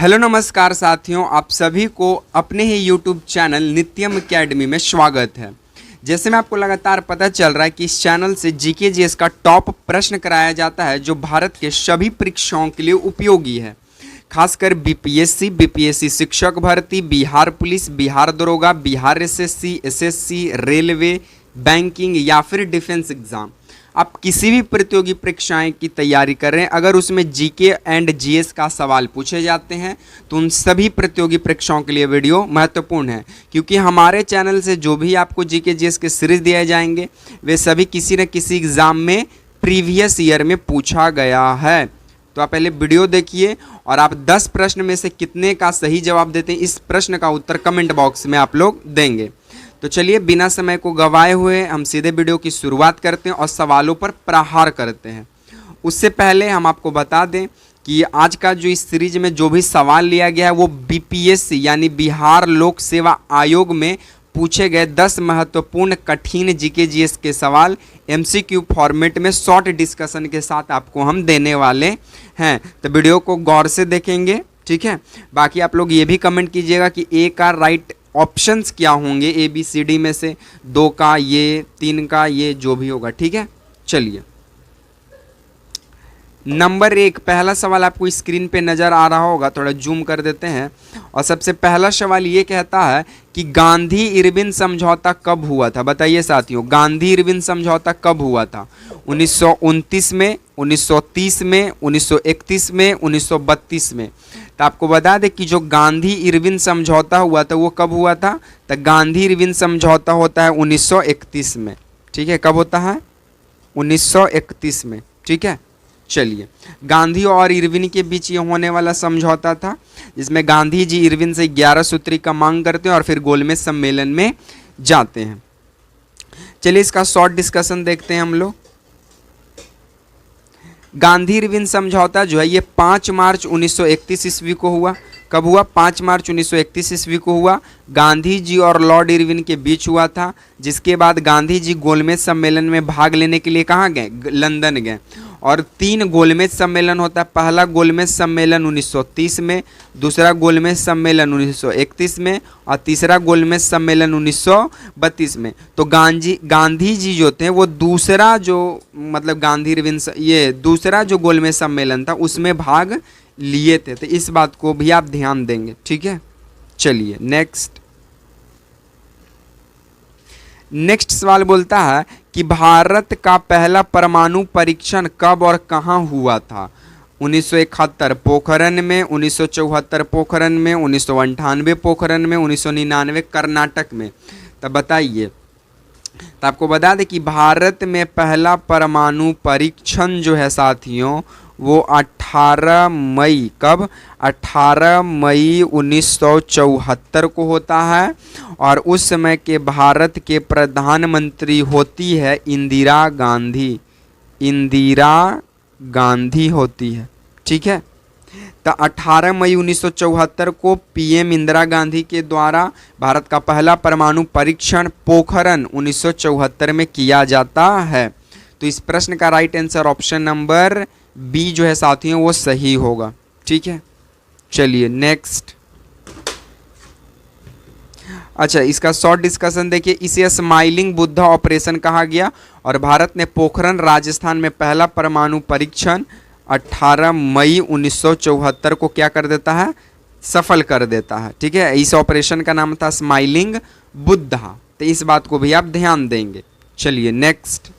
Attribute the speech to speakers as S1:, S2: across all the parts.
S1: Hello नमस्कार साथियों, आप सभी को अपने ही यूट्यूब चैनल नित्यम एकेडमी में स्वागत है। जैसे मैं आपको लगातार पता चल रहा है कि इस चैनल से जीके जीएस का टॉप प्रश्न कराया जाता है जो भारत के सभी परीक्षाओं के लिए उपयोगी है। खासकर बीपीएससी शिक्षक भर्ती, बिहार पुलिस, बिहार दरोगा, बिहार एसएससी, रेलवे, बैंकिंग या फिर डिफेंस एग्जाम, आप किसी भी प्रतियोगी परीक्षाएं की तैयारी कर रहे हैं, अगर उसमें जीके एंड जीएस का सवाल पूछे जाते हैं तो उन सभी प्रतियोगी परीक्षाओं के लिए वीडियो महत्वपूर्ण है, क्योंकि हमारे चैनल से जो भी आपको जीके जीएस के सीरीज दिए जाएंगे वे सभी किसी न किसी एग्ज़ाम में प्रीवियस ईयर में पूछा गया है। तो आप पहले वीडियो देखिए और आप 10 प्रश्न में से कितने का सही जवाब देते हैं, इस प्रश्न का उत्तर कमेंट बॉक्स में आप लोग देंगे। तो चलिए बिना समय को गवाए हुए हम सीधे वीडियो की शुरुआत करते हैं और सवालों पर प्रहार करते हैं। उससे पहले हम आपको बता दें कि आज का जो इस सीरीज में जो भी सवाल लिया गया है वो बीपीएससी यानी बिहार लोक सेवा आयोग में पूछे गए 10 महत्वपूर्ण कठिन जीके जीएस के सवाल एमसीक्यू फॉर्मेट में शॉर्ट डिस्कशन के साथ आपको हम देने वाले हैं। तो वीडियो को गौर से देखेंगे, ठीक है। बाकी आप लोग ये भी कमेंट कीजिएगा कि ए का राइट ऑप्शंस क्या होंगे, ए बी सी डी में से 2 का ये, 3 का ये, जो भी होगा, ठीक है। चलिए नंबर 1, पहला सवाल आपको स्क्रीन पे नज़र आ रहा होगा, थोड़ा जूम कर देते हैं। और सबसे पहला सवाल ये कहता है कि गांधी इरविन समझौता कब हुआ था। बताइए साथियों, गांधी इरविन समझौता कब हुआ था? 1929 में, 1930 में, 1931 में, 1932 में। तो आपको बता दें कि जो गांधी इरविन समझौता हुआ था वो कब हुआ था? तो गांधी इरविन समझौता होता है 1931 में, ठीक है। कब होता है? 1931 में, ठीक है। चलिए, गांधी और इरविन के बीच ये होने वाला समझौता था जिसमें गांधी जी इरविन से 11 सूत्री का मांग करते हैं और फिर गोलमेज सम्मेलन में जाते हैं। चलिए इसका शॉर्ट डिस्कशन देखते हैं हम लोग। गांधी इरविन समझौता जो है ये 5 मार्च 1931 ईस्वी को हुआ। कब हुआ? 5 मार्च 1931 ईस्वी को हुआ। गांधी जी और लॉर्ड इरविन के बीच हुआ था, जिसके बाद गांधी जी गोलमेज सम्मेलन में भाग लेने के लिए कहाँ गए? लंदन गए। और 3 गोलमेज सम्मेलन होता है। पहला गोलमेज सम्मेलन 1930 में, दूसरा गोलमेज सम्मेलन 1931 में और तीसरा गोलमेज सम्मेलन 1932 में। तो गांधी जी जो थे वो दूसरा जो मतलब गांधी इरविन ये दूसरा जो गोलमेज सम्मेलन था उसमें भाग लिए थे। तो इस बात को भी आप ध्यान देंगे, ठीक है। चलिए नेक्स्ट सवाल बोलता है कि भारत का पहला परमाणु परीक्षण कब और कहाँ हुआ था? 1971 पोखरण में, 1974 पोखरण में, 1998 पोखरण में, 1999 कर्नाटक में। तब बताइए। तो आपको बता दें कि भारत में पहला परमाणु परीक्षण जो है साथियों वो 18 मई, कब? 18 मई 1974 को होता है। और उस समय के भारत के प्रधानमंत्री होती है इंदिरा गांधी होती है, ठीक है। तो 18 मई 1974 को पीएम इंदिरा गांधी के द्वारा भारत का पहला परमाणु परीक्षण पोखरण 1974 में किया जाता है। तो इस प्रश्न का right answer option number B जो है साथियों वो सही होगा, ठीक है। चलिए नेक्स्ट। अच्छा, इसका शॉर्ट डिस्कशन देखिए। इसे स्माइलिंग बुद्धा ऑपरेशन कहा गया और भारत ने पोखरण राजस्थान में पहला परमाणु परीक्षण 18 मई 1974 को क्या कर देता है? सफल कर देता है, ठीक है। इस ऑपरेशन का नाम था स्माइलिंग बुद्धा। तो इस बात को भी आप ध्यान देंगे। चलिए नेक्स्ट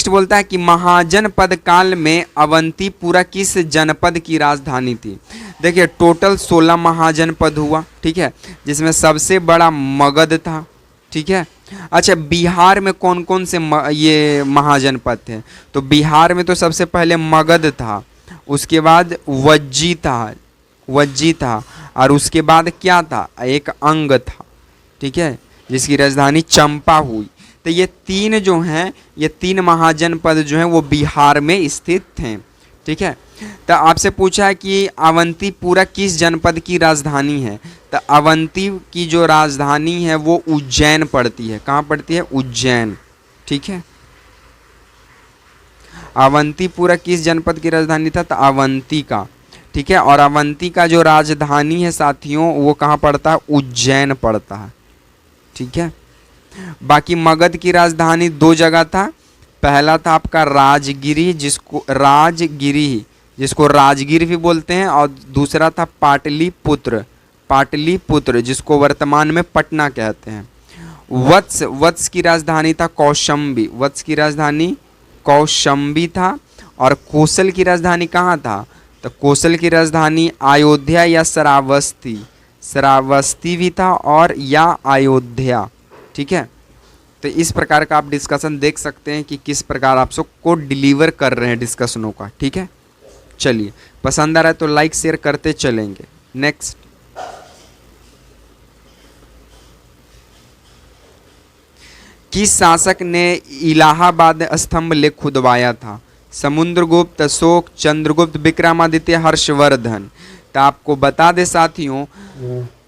S1: बोलता है कि महाजनपद काल में अवंतीपुरा किस जनपद की राजधानी थी? देखिए टोटल 16 महाजनपद हुआ, ठीक है, जिसमें सबसे बड़ा मगध था, ठीक है। अच्छा, बिहार में कौन कौन से ये महाजनपद थे? तो बिहार में तो सबसे पहले मगध था, उसके बाद वज्जी था और उसके बाद क्या था? एक अंग था, ठीक है, जिसकी राजधानी चंपा हुई। तो ये 3 जो हैं, ये 3 महाजनपद जो हैं वो बिहार में स्थित थे, ठीक है। तो आपसे पूछा है कि अवंतीपुरा किस जनपद की राजधानी है? तो अवंती की जो राजधानी है वो उज्जैन पड़ती है। कहाँ पड़ती है? उज्जैन, ठीक है। अवंतीपुरा किस जनपद की राजधानी था? तो अवंतिका। ठीक है, और अवंती का जो राजधानी है साथियों वो कहाँ पड़ता है? उज्जैन पड़ता है। ठीक है, बाकी मगध की राजधानी दो जगह था। पहला था आपका राजगिरी, जिसको राजगीर भी बोलते हैं, और दूसरा था पाटलिपुत्र जिसको वर्तमान में पटना कहते हैं। वत्स की राजधानी था कौशंबी, वत्स की राजधानी कौशंबी था। और कोसल की राजधानी कहाँ था? तो कोसल की राजधानी अयोध्या या श्रावस्ती भी था, और या अयोध्या। ठीक है, तो इस प्रकार का आप डिस्कशन देख सकते हैं कि किस प्रकार आप सबको डिलीवर कर रहे हैं डिस्कशनों का। ठीक है, चलिए, पसंद आ रहा है तो लाइक शेयर करते चलेंगे। नेक्स्ट, किस शासक ने इलाहाबाद स्तंभ लेख खुदवाया था? समुद्रगुप्त, अशोक, चंद्रगुप्त, विक्रमादित्य, हर्षवर्धन। तो आपको बता दे साथियों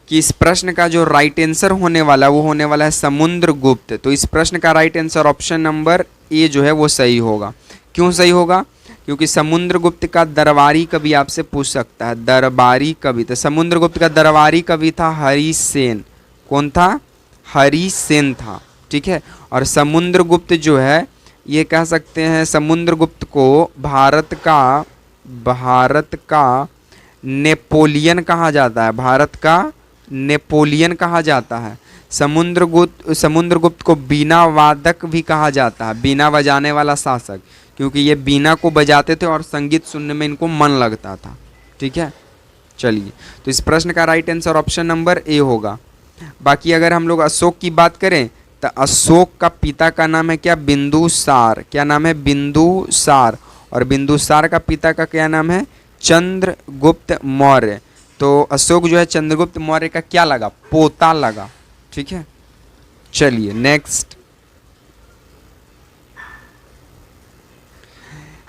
S1: कि इस प्रश्न का जो राइट आंसर होने वाला वो होने वाला है समुद्रगुप्त। तो इस प्रश्न का right answer option number A जो है वो सही होगा। क्यों सही होगा? क्योंकि समुद्रगुप्त का दरबारी कवि आपसे पूछ सकता है, दरबारी कवि। तो समुद्रगुप्त का दरबारी कवि था हरिसेन। कौन था? हरिसेन था। ठीक है, और समुद्रगुप्त जो है ये कह सकते हैं समुद्रगुप्त को भारत का नेपोलियन कहा जाता है, भारत का नेपोलियन कहा जाता है। समुद्रगुप्त को बीना वादक भी कहा जाता है, बीना बजाने वाला शासक, क्योंकि ये बीना को बजाते थे और संगीत सुनने में इनको मन लगता था। ठीक है, चलिए, तो इस प्रश्न का right answer option number A होगा। बाकी अगर हम लोग अशोक की बात करें तो अशोक का पिता का नाम है क्या? बिंदुसार। क्या नाम है? बिंदुसार। और बिंदुसार का पिता का क्या नाम है? चंद्रगुप्त मौर्य। तो अशोक जो है चंद्रगुप्त मौर्य का क्या लगा? पोता लगा। ठीक है, चलिए नेक्स्ट,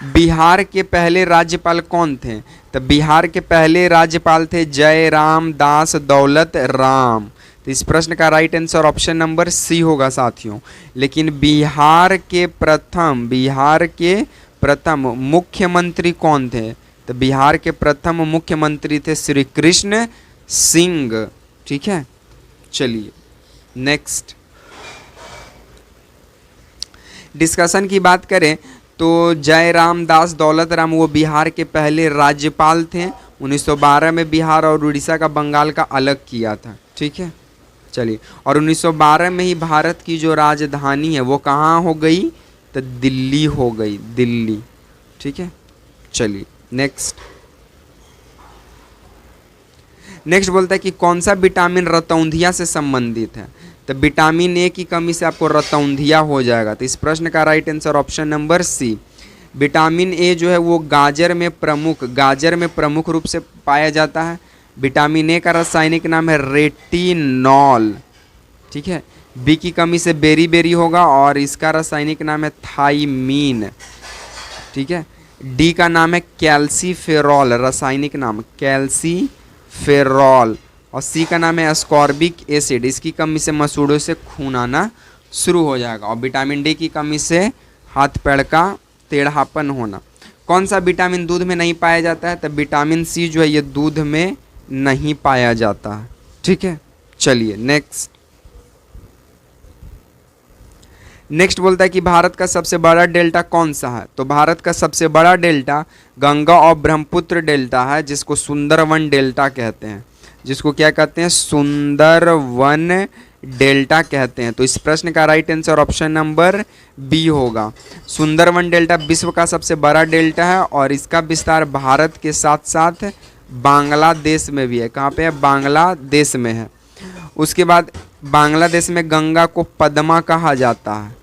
S1: बिहार के पहले राज्यपाल कौन थे? तो बिहार के पहले राज्यपाल थे जयराम दास दौलत राम। तो इस प्रश्न का right answer option number C होगा साथियों। लेकिन बिहार के प्रथम मुख्यमंत्री कौन थे? तो बिहार के प्रथम मुख्यमंत्री थे श्री कृष्ण सिंह। ठीक है, चलिए नेक्स्ट, डिस्कशन की बात करें तो जयराम दास दौलत राम वो बिहार के पहले राज्यपाल थे। 1912 में बिहार और उड़ीसा का बंगाल का अलग किया था। ठीक है, चलिए, और 1912 में ही भारत की जो राजधानी है वो कहाँ हो गई? तो दिल्ली हो गई, दिल्ली। ठीक है, चलिए नेक्स्ट बोलता है कि कौन सा विटामिन रतौंधिया से संबंधित है? तो विटामिन ए की कमी से आपको रतौंधिया हो जाएगा। तो इस प्रश्न का right answer option number C. Vitamin A जो है वो गाजर में प्रमुख रूप से पाया जाता है। विटामिन ए का रासायनिक नाम है रेटिनॉल। ठीक है, बी की कमी से बेरी होगा और इसका रासायनिक नाम है थाइमीन। ठीक है, डी का नाम है कैल्सीफेरॉल, रासायनिक नाम कैल्सीफेरॉल, और सी का नाम है अस्कॉर्बिक एसिड। इसकी कमी से मसूड़ों से खून आना शुरू हो जाएगा। और विटामिन डी की कमी से हाथ पैर का टेढ़ापन होना। कौन सा विटामिन दूध में नहीं पाया जाता है? तो विटामिन सी जो है ये दूध में नहीं पाया जाता है। ठीक है, चलिए नेक्स्ट बोलता है कि भारत का सबसे बड़ा डेल्टा कौन सा है? तो भारत का सबसे बड़ा डेल्टा गंगा और ब्रह्मपुत्र डेल्टा है, जिसको सुंदरवन डेल्टा कहते हैं। जिसको क्या कहते हैं? सुंदरवन डेल्टा कहते हैं। तो इस प्रश्न का right answer option number B होगा। सुंदरवन डेल्टा विश्व का सबसे बड़ा डेल्टा है और इसका विस्तार भारत के साथ साथ बांग्लादेश में भी है। कहाँ पे है? बांग्लादेश में है। उसके बाद बांग्लादेश में गंगा को पद्मा कहा जाता है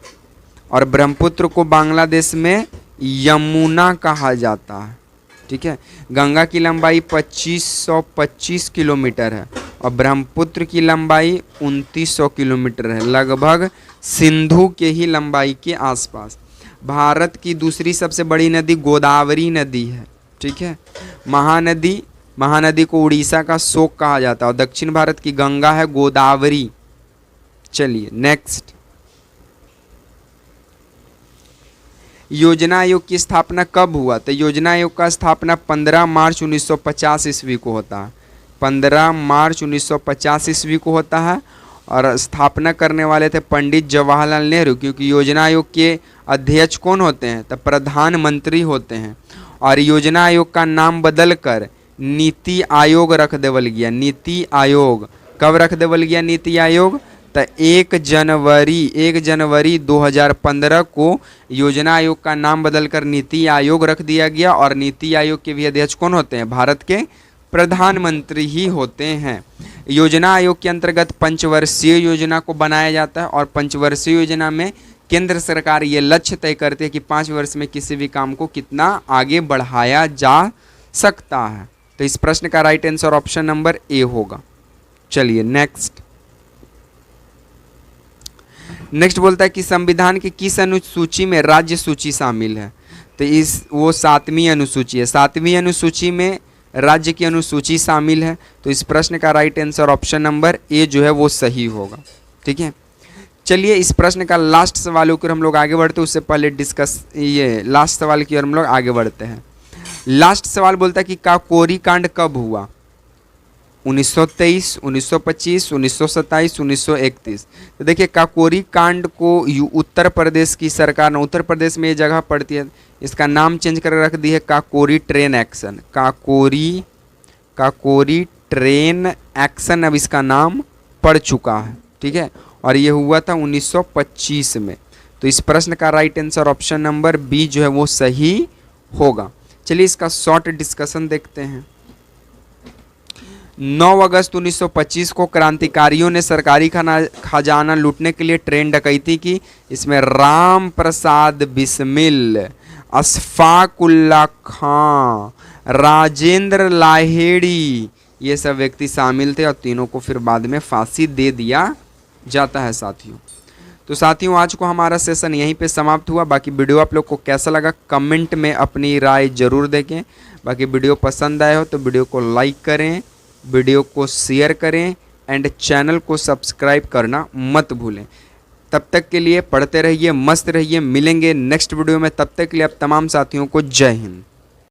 S1: और ब्रह्मपुत्र को बांग्लादेश में यमुना कहा जाता है। ठीक है, गंगा की लंबाई 2525 किलोमीटर है और ब्रह्मपुत्र की लंबाई 2900 किलोमीटर है, लगभग सिंधु के ही लंबाई के आसपास। भारत की दूसरी सबसे बड़ी नदी गोदावरी नदी है। ठीक है, महानदी को उड़ीसा का शोक कहा जाता है और दक्षिण भारत की गंगा है गोदावरी। चलिए नेक्स्ट, योजना आयोग की स्थापना कब हुआ? तो योजना आयोग का स्थापना 15 मार्च 1950 ईस्वी को होता है। 15 मार्च 1950 ईस्वी को होता है और स्थापना करने वाले थे पंडित जवाहरलाल नेहरू, क्योंकि योजना आयोग के अध्यक्ष कौन होते हैं? तो प्रधानमंत्री होते हैं। और योजना आयोग का नाम बदलकर नीति आयोग रख देवल गया। नीति आयोग कब रख देवल गया? नीति आयोग तो 1 जनवरी 2015 को योजना आयोग का नाम बदलकर नीति आयोग रख दिया गया। और नीति आयोग के भी अध्यक्ष कौन होते हैं? भारत के प्रधानमंत्री ही होते हैं। योजना आयोग के अंतर्गत पंचवर्षीय योजना को बनाया जाता है और पंचवर्षीय योजना में केंद्र सरकार ये लक्ष्य तय करती है कि 5 वर्ष में किसी भी काम को कितना आगे बढ़ाया जा सकता है। तो इस प्रश्न का right answer option number A होगा। चलिए नेक्स्ट बोलता है कि संविधान की किस अनुसूची में राज्य सूची शामिल है? तो वो 7वीं अनुसूची है। 7वीं अनुसूची में राज्य की अनुसूची शामिल है। तो इस प्रश्न का right answer option number A जो है वो सही होगा। ठीक है, चलिए इस प्रश्न का लास्ट सवाल की ओर हम लोग आगे बढ़ते हैं। उससे पहले लास्ट सवाल की ओर हम लोग आगे बढ़ते हैं। लास्ट सवाल बोलता है कि काकोरी कांड कब हुआ? 1923, 1925, 1927, 1931। तो देखिए काकोरी कांड को उत्तर प्रदेश की सरकार ने, उत्तर प्रदेश में ये जगह पड़ती है, इसका नाम चेंज कर रख दी है Kakori train action. Kakori train action अब इसका नाम पड़ चुका है। ठीक है, और ये हुआ था 1925 में। तो इस प्रश्न का right answer option number B जो है वो सही होगा। चलिए इसका शॉर्ट डिस्कशन देखते हैं। 9 अगस्त 1925 को क्रांतिकारियों ने सरकारी खजाना लूटने के लिए ट्रेन डकैती की। इसमें राम प्रसाद बिस्मिल, अशफाकुल्ला खां, राजेंद्र लाहेड़ी, ये सब व्यक्ति शामिल थे और तीनों को फिर बाद में फांसी दे दिया जाता है साथियों। तो साथियों आज को हमारा सेशन यहीं पे समाप्त हुआ। बाकी वीडियो आप लोग को कैसा लगा कमेंट में अपनी राय जरूर दें। बाकी वीडियो पसंद आए हो तो वीडियो को लाइक करें, वीडियो को शेयर करें एंड चैनल को सब्सक्राइब करना मत भूलें। तब तक के लिए पढ़ते रहिए, मस्त रहिए। मिलेंगे नेक्स्ट वीडियो में, तब तक के लिए आप तमाम साथियों को जय हिंद।